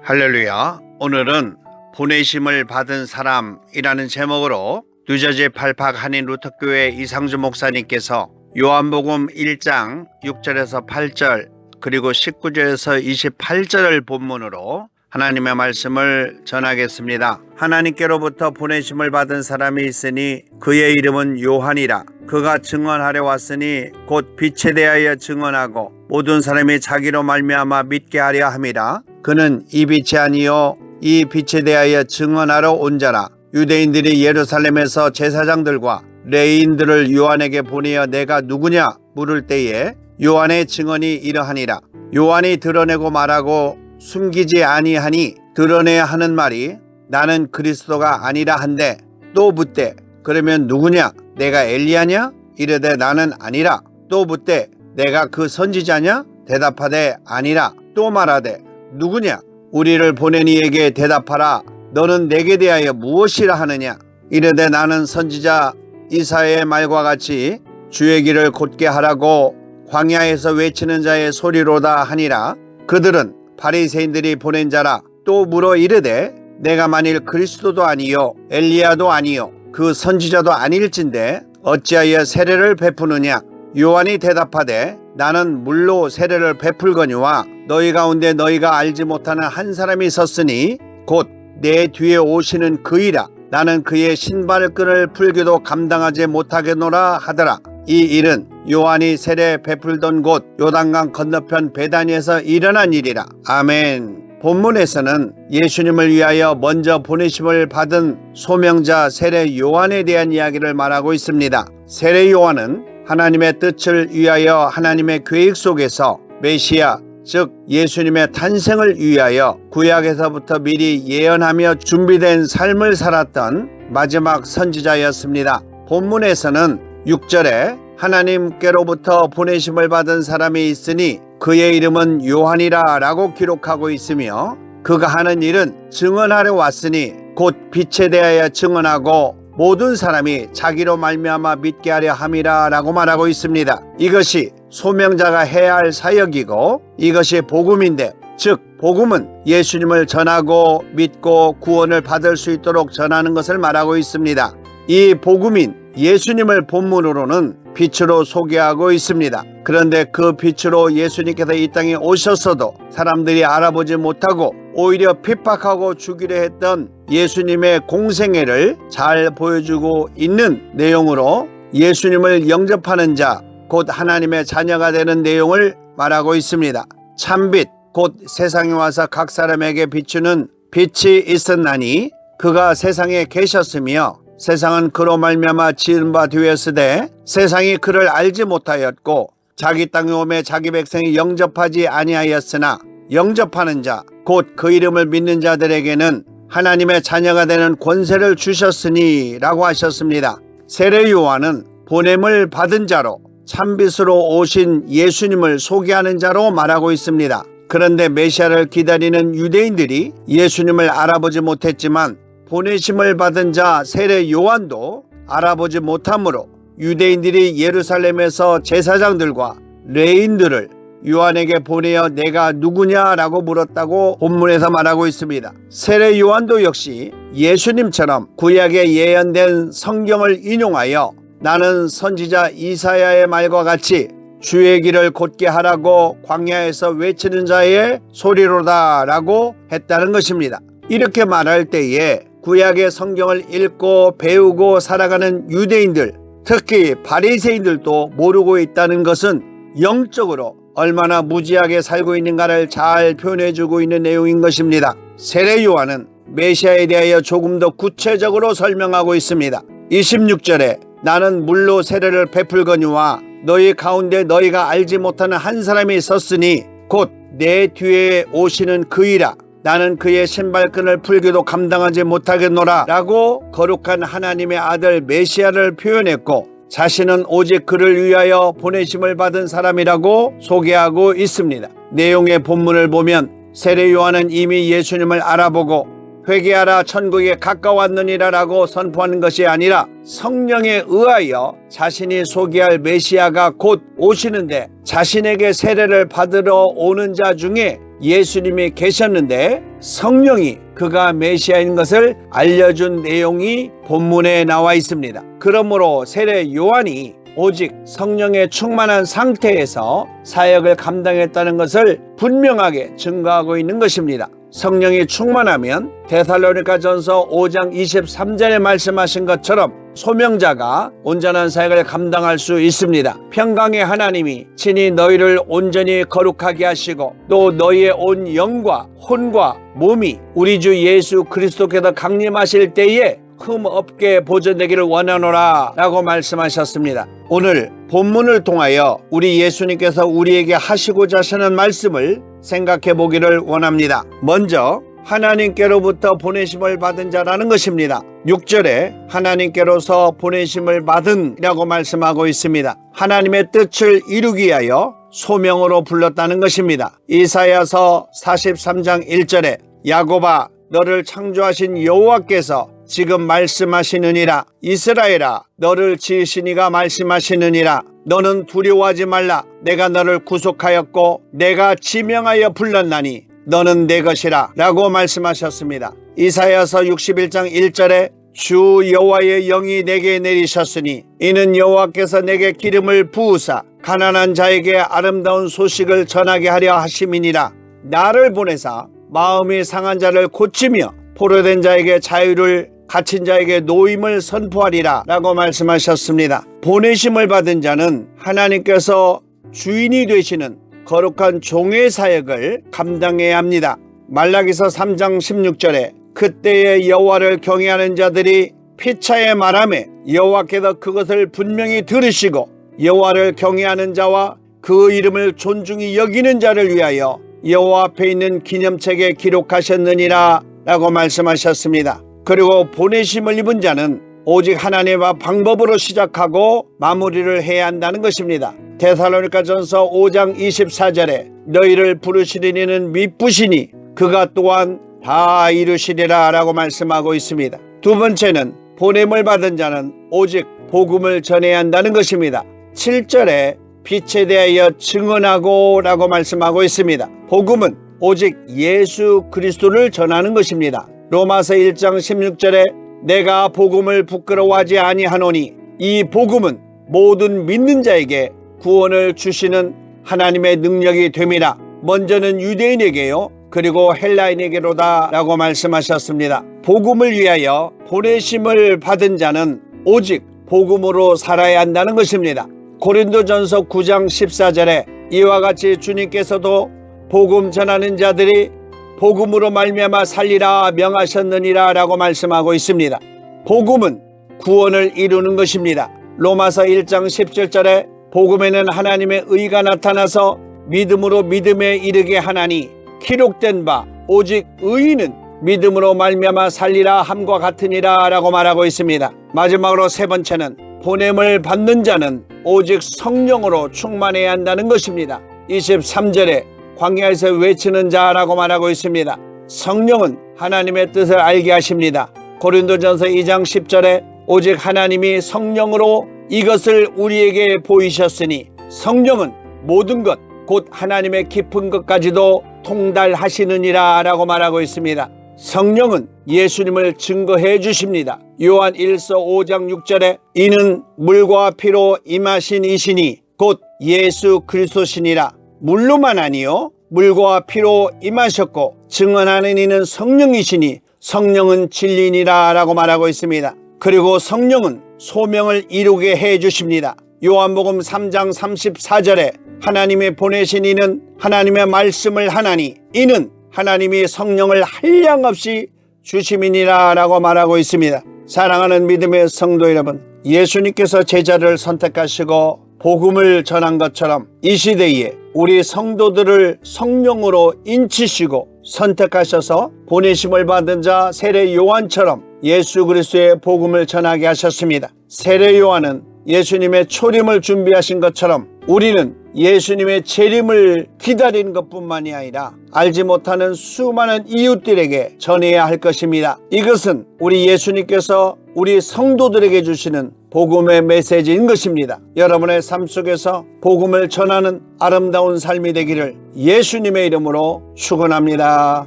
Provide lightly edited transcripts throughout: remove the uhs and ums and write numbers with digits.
할렐루야. 오늘은 보내심을 받은 사람이라는 제목으로 뉴저지 팔팍 한인 루터교회 이상주 목사님께서 요한복음 1장 6절에서 8절 그리고 19절에서 28절을 본문으로 하나님의 말씀을 전하겠습니다. 하나님께로부터 보내심을 받은 사람이 있으니 그의 이름은 요한이라. 그가 증언하려 왔으니 곧 빛에 대하여 증언하고 모든 사람이 자기로 말미암아 믿게 하려 함이라. 그는 이 빛이 아니요 이 빛에 대하여 증언하러 온 자라. 유대인들이 예루살렘에서 제사장들과 레위인들을 요한에게 보내어 내가 누구냐 물을 때에 요한의 증언이 이러하니라. 요한이 드러내고 말하고 숨기지 아니하니 드러내야 하는 말이 나는 그리스도가 아니라 한데, 또 묻되 그러면 누구냐? 내가 엘리야냐? 이르되 나는 아니라. 또 묻되 내가 그 선지자냐? 대답하되 아니라. 또 말하되 누구냐? 우리를 보낸 이에게 대답하라. 너는 내게 대하여 무엇이라 하느냐? 이르되 나는 선지자 이사야의 말과 같이 주의 길을 곧게 하라고 광야에서 외치는 자의 소리로다 하니라. 그들은 바리새인들이 보낸 자라. 또 물어 이르되 내가 만일 그리스도도 아니요 엘리야도 아니요 그 선지자도 아닐진데 어찌하여 세례를 베푸느냐? 요한이 대답하되 나는 물로 세례를 베풀거니와 너희 가운데 너희가 알지 못하는 한 사람이 섰으니 곧 내 뒤에 오시는 그이라. 나는 그의 신발끈을 풀기도 감당하지 못하겠노라 하더라. 이 일은 요한이 세례 베풀던 곳 요단강 건너편 베다니에서 일어난 일이라. 아멘. 본문에서는 예수님을 위하여 먼저 보내심을 받은 소명자 세례 요한에 대한 이야기를 말하고 있습니다. 세례 요한은 하나님의 뜻을 위하여 하나님의 계획 속에서 메시아 즉 예수님의 탄생을 위하여 구약에서부터 미리 예언하며 준비된 삶을 살았던 마지막 선지자였습니다. 본문에서는 6절에 하나님께로부터 보내심을 받은 사람이 있으니 그의 이름은 요한이라 라고 기록하고 있으며, 그가 하는 일은 증언하려 왔으니 곧 빛에 대하여 증언하고 모든 사람이 자기로 말미암아 믿게 하려 함이라 라고 말하고 있습니다. 이것이 소명자가 해야 할 사역이고 이것이 복음인데, 즉 복음은 예수님을 전하고 믿고 구원을 받을 수 있도록 전하는 것을 말하고 있습니다. 이 복음인 예수님을 본문으로는 빛으로 소개하고 있습니다. 그런데 그 빛으로 예수님께서 이 땅에 오셨어도 사람들이 알아보지 못하고 오히려 핍박하고 죽이려 했던 예수님의 공생애를 잘 보여주고 있는 내용으로 예수님을 영접하는 자, 곧 하나님의 자녀가 되는 내용을 말하고 있습니다. 참빛, 곧 세상에 와서 각 사람에게 비추는 빛이 있었나니 그가 세상에 계셨으며 세상은 그로 말미암아 지은 바 되었으되 세상이 그를 알지 못하였고 자기 땅에 오매 자기 백성이 영접하지 아니하였으나 영접하는 자 곧 그 이름을 믿는 자들에게는 하나님의 자녀가 되는 권세를 주셨으니 라고 하셨습니다. 세례 요한은 보냄을 받은 자로 참빛으로 오신 예수님을 소개하는 자로 말하고 있습니다. 그런데 메시아를 기다리는 유대인들이 예수님을 알아보지 못했지만 보내심을 받은 자 세례 요한도 알아보지 못하므로 유대인들이 예루살렘에서 제사장들과 레위인들을 요한에게 보내어 내가 누구냐라고 물었다고 본문에서 말하고 있습니다. 세례 요한도 역시 예수님처럼 구약에 예언된 성경을 인용하여 나는 선지자 이사야의 말과 같이 주의 길을 곧게 하라고 광야에서 외치는 자의 소리로다 라고 했다는 것입니다. 이렇게 말할 때에 구약의 성경을 읽고 배우고 살아가는 유대인들, 특히 바리새인들도 모르고 있다는 것은 영적으로 얼마나 무지하게 살고 있는가를 잘 표현해주고 있는 내용인 것입니다. 세례 요한은 메시아에 대하여 조금 더 구체적으로 설명하고 있습니다. 26절에 나는 물로 세례를 베풀거니와 너희 가운데 너희가 알지 못하는 한 사람이 섰으니 곧 내 뒤에 오시는 그이라. 나는 그의 신발끈을 풀기도 감당하지 못하겠노라 라고 거룩한 하나님의 아들 메시아를 표현했고, 자신은 오직 그를 위하여 보내심을 받은 사람이라고 소개하고 있습니다. 내용의 본문을 보면 세례 요한은 이미 예수님을 알아보고 회개하라 천국에 가까웠느니라 라고 선포하는 것이 아니라 성령에 의하여 자신이 소개할 메시아가 곧 오시는데 자신에게 세례를 받으러 오는 자 중에 예수님이 계셨는데 성령이 그가 메시아인 것을 알려준 내용이 본문에 나와 있습니다. 그러므로 세례 요한이 오직 성령에 충만한 상태에서 사역을 감당했다는 것을 분명하게 증거하고 있는 것입니다. 성령이 충만하면 데살로니가전서 5장 23절에 말씀하신 것처럼 소명자가 온전한 사역을 감당할 수 있습니다. 평강의 하나님이 친히 너희를 온전히 거룩하게 하시고 또 너희의 온 영과 혼과 몸이 우리 주 예수 그리스도께서 강림하실 때에 흠 없게 보존되기를 원하노라 라고 말씀하셨습니다. 오늘 본문을 통하여 우리 예수님께서 우리에게 하시고자 하시는 말씀을 생각해 보기를 원합니다. 먼저 하나님께로부터 보내심을 받은 자라는 것입니다. 6절에 하나님께로서 보내심을 받은 이라고 말씀하고 있습니다. 하나님의 뜻을 이루기 위하여 소명으로 불렀다는 것입니다. 이사야서 43장 1절에 야곱아 너를 창조하신 여호와께서 지금 말씀하시느니라. 이스라엘아 너를 지으신 이가 말씀하시느니라. 너는 두려워하지 말라. 내가 너를 구속하였고 내가 지명하여 불렀나니 너는 내 것이라 라고 말씀하셨습니다. 이사야서 61장 1절에 주 여호와의 영이 내게 내리셨으니 이는 여호와께서 내게 기름을 부으사 가난한 자에게 아름다운 소식을 전하게 하려 하심이니라. 나를 보내사 마음이 상한 자를 고치며 포로된 자에게 자유를 갇힌 자에게 노임을 선포하리라 라고 말씀하셨습니다. 보내심을 받은 자는 하나님께서 주인이 되시는 거룩한 종의 사역을 감당해야 합니다. 말라기서 3장 16절에 그때의 여호와를 경외하는 자들이 피차에 말하매 여호와께서 그것을 분명히 들으시고 여호와를 경외하는 자와 그 이름을 존중히 여기는 자를 위하여 여호와 앞에 있는 기념책에 기록하셨느니라 라고 말씀하셨습니다. 그리고 보내심을 입은 자는 오직 하나님의 방법으로 시작하고 마무리를 해야 한다는 것입니다. 데살로니가전서 5장 24절에 너희를 부르시는 이는 미쁘시니 그가 또한 다 이루시리라 라고 말씀하고 있습니다. 두 번째는 보냄을 받은 자는 오직 복음을 전해야 한다는 것입니다. 7절에 빛에 대하여 증언하고 라고 말씀하고 있습니다. 복음은 오직 예수 그리스도를 전하는 것입니다. 로마서 1장 16절에 내가 복음을 부끄러워하지 아니하노니 이 복음은 모든 믿는 자에게 구원을 주시는 하나님의 능력이 됨이라. 먼저는 유대인에게요 그리고 헬라인에게로다 라고 말씀하셨습니다. 복음을 위하여 보내심을 받은 자는 오직 복음으로 살아야 한다는 것입니다. 고린도전서 9장 14절에 이와 같이 주님께서도 복음 전하는 자들이 복음으로 말미암아 살리라 명하셨느니라 라고 말씀하고 있습니다. 복음은 구원을 이루는 것입니다. 로마서 1장 17절에 복음에는 하나님의 의가 나타나서 믿음으로 믿음에 이르게 하나니 기록된 바 오직 의인은 믿음으로 말미암아 살리라 함과 같으니라 라고 말하고 있습니다. 마지막으로 세 번째는 보냄을 받는 자는 오직 성령으로 충만해야 한다는 것입니다. 23절에 광야에서 외치는 자라고 말하고 있습니다. 성령은 하나님의 뜻을 알게 하십니다. 고린도전서 2장 10절에 오직 하나님이 성령으로 이것을 우리에게 보이셨으니 성령은 모든 것 곧 하나님의 깊은 것까지도 통달하시느니라 라고 말하고 있습니다. 성령은 예수님을 증거해 주십니다. 요한 1서 5장 6절에 이는 물과 피로 임하신 이시니 곧 예수 그리스도시니라. 물로만 아니요 물과 피로 임하셨고 증언하는 이는 성령이시니 성령은 진리니라 라고 말하고 있습니다. 그리고 성령은 소명을 이루게 해 주십니다. 요한복음 3장 34절에 하나님이 보내신 이는 하나님의 말씀을 하나니 이는 하나님이 성령을 한량없이 주심이니라 라고 말하고 있습니다. 사랑하는 믿음의 성도 여러분, 예수님께서 제자를 선택하시고 복음을 전한 것처럼 이 시대에 우리 성도들을 성령으로 인치시고 선택하셔서 보내심을 받은 자 세례 요한처럼 예수 그리스도의 복음을 전하게 하셨습니다. 세례 요한은 예수님의 초림을 준비하신 것처럼 우리는 예수님의 재림을 기다리는 것뿐만이 아니라 알지 못하는 수많은 이웃들에게 전해야 할 것입니다. 이것은 우리 예수님께서 우리 성도들에게 주시는 복음의 메시지인 것입니다. 여러분의 삶 속에서 복음을 전하는 아름다운 삶이 되기를 예수님의 이름으로 축원합니다.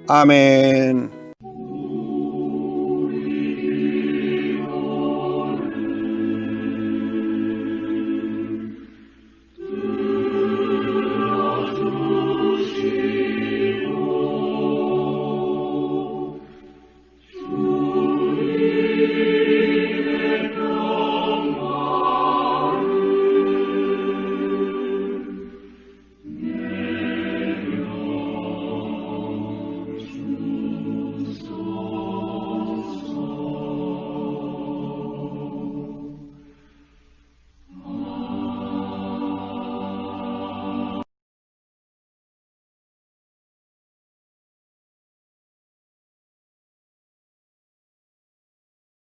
아멘.